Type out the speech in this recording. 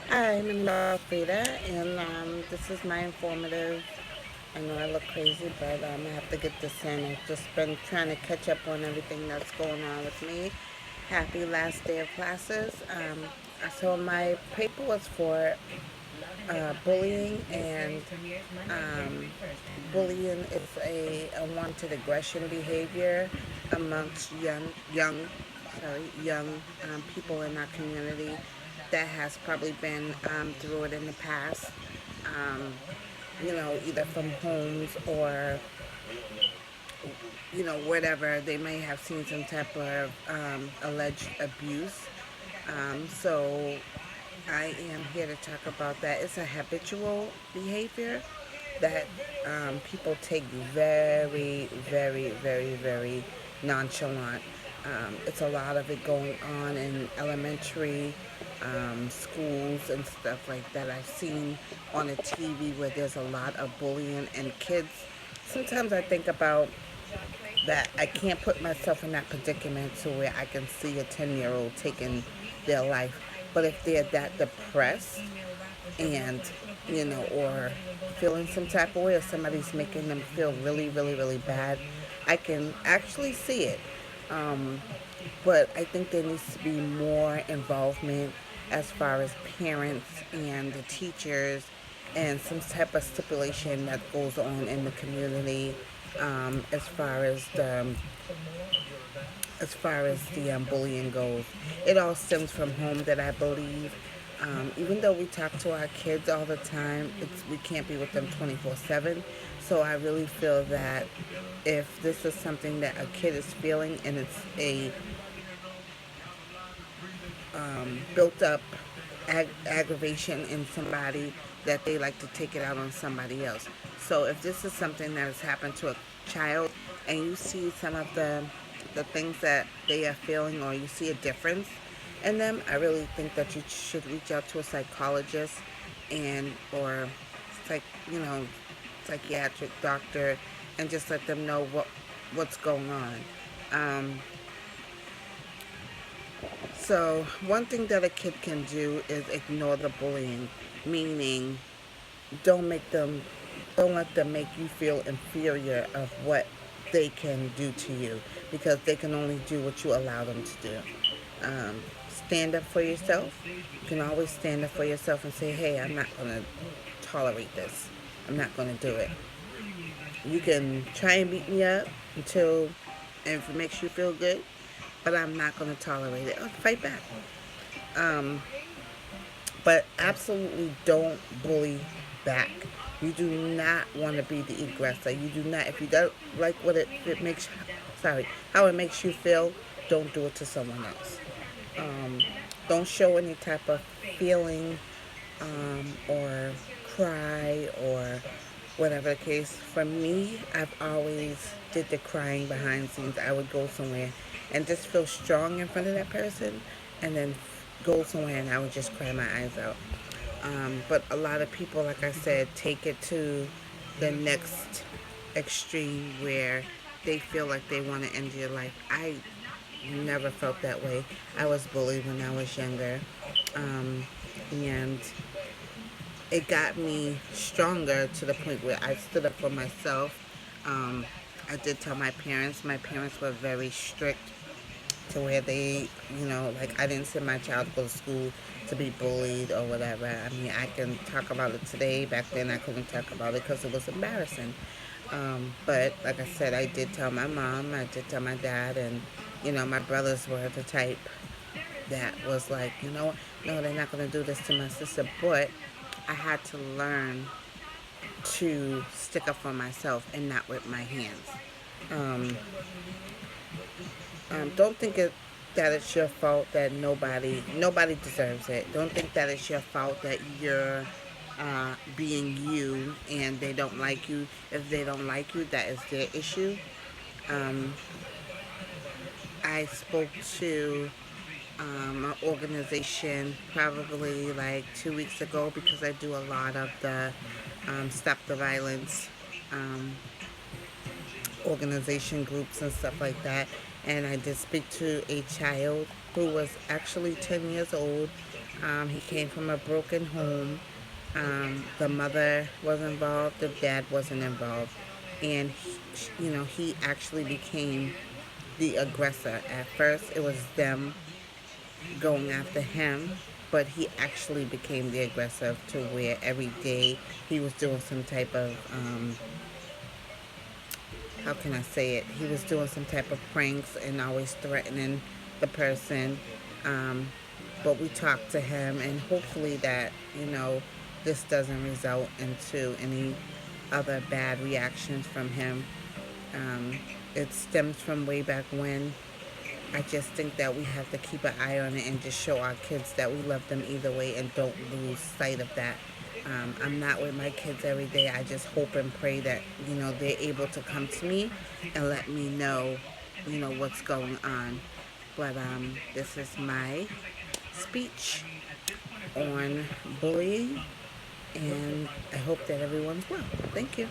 Hi, my name is Alfreda, and this is my informative. I know I look crazy, but I have to get this in. I've just been trying to catch up on everything that's going on with me. Happy last day of classes. So my paper was for bullying, and um, bullying is a unwanted aggression behavior amongst young people in our community that has probably been through it in the past. Um, either from homes or whatever they may have seen some type of alleged abuse. So I am here to talk about that. It's a habitual behavior that people take very, very, very, very nonchalant. It's a lot of it going on in elementary schools and stuff like that. I've seen on the TV where there's a lot of bullying and kids. Sometimes I think about that I can't put myself in that predicament to where I can see a 10-year-old taking their life. But if they're that depressed and, or feeling some type of way, or somebody's making them feel really, really, really bad, I can actually see it. Um, but I think there needs to be more involvement as far as parents and the teachers and some type of stipulation that goes on in the community as far as the bullying goes. It all stems from home, that I believe. Even though we talk to our kids all the time, we can't be with them 24/7. So I really feel that if this is something that a kid is feeling and it's a built up aggravation in somebody, that they like to take it out on somebody else. So if this is something that has happened to a child and you see some of the things that they are feeling, or you see a difference in them, I really think that you should reach out to a psychologist and or psych, you know, psychiatric doctor, and just let them know what's going on. Um, So, one thing that a kid can do is ignore the bullying, meaning don't make them, don't let them make you feel inferior of what they can do to you, because they can only do what you allow them to do. Stand up for yourself. You can always stand up for yourself and say, hey, I'm not going to tolerate this. I'm not going to do it. You can try and beat me up until, and if it makes you feel good, but I'm not going to tolerate it. I'll fight back. Um, but absolutely don't bully back. You do not want to be the aggressor. You do not. If you don't like it makes, sorry, how it makes you feel, don't do it to someone else. Um, don't show any type of feeling, or cry, or whatever the case. For me, I've always did the crying behind the scenes. I would go somewhere and just feel strong in front of that person, and then go somewhere and I would just cry my eyes out. But a lot of people, like I said, take it to the next extreme where they feel like they want to end your life. I never felt that way. I was bullied when I was younger. Um, and it got me stronger to the point where I stood up for myself. Um, I did tell my parents. My parents were very strict, to where they, like, I didn't send my child to go to school to be bullied or whatever. I mean, I can talk about it today. Back then, I couldn't talk about it because it was embarrassing. But like I said, I did tell my mom, I did tell my dad, and my brothers were the type that was like, no, they're not going to do this to my sister. But I had to learn to stick up for myself and not with my hands. Um, don't think that it's your fault that nobody deserves it. Don't think that it's your fault that you're being you and they don't like you. If they don't like you, that is their issue. Um, I spoke to an organization probably like 2 weeks ago, because I do a lot of the Stop the Violence um, organization groups and stuff like that. And I did speak to a child who was actually 10 years old. He came from a broken home. The mother was involved, the dad wasn't involved. And, he actually became the aggressor. At first, it was them going after him, but he actually became the aggressor to where every day he was doing some type of, how can I say it? He was doing some type of pranks and always threatening the person. Um, but we talked to him, and hopefully that, this doesn't result into any other bad reactions from him. Um, it stems from way back when. I just think that we have to keep an eye on it and just show our kids that we love them either way and don't lose sight of that. I'm not with my kids every day. I just hope and pray that, they're able to come to me and let me know, what's going on. But this is my speech on bullying, and I hope that everyone's well. Thank you.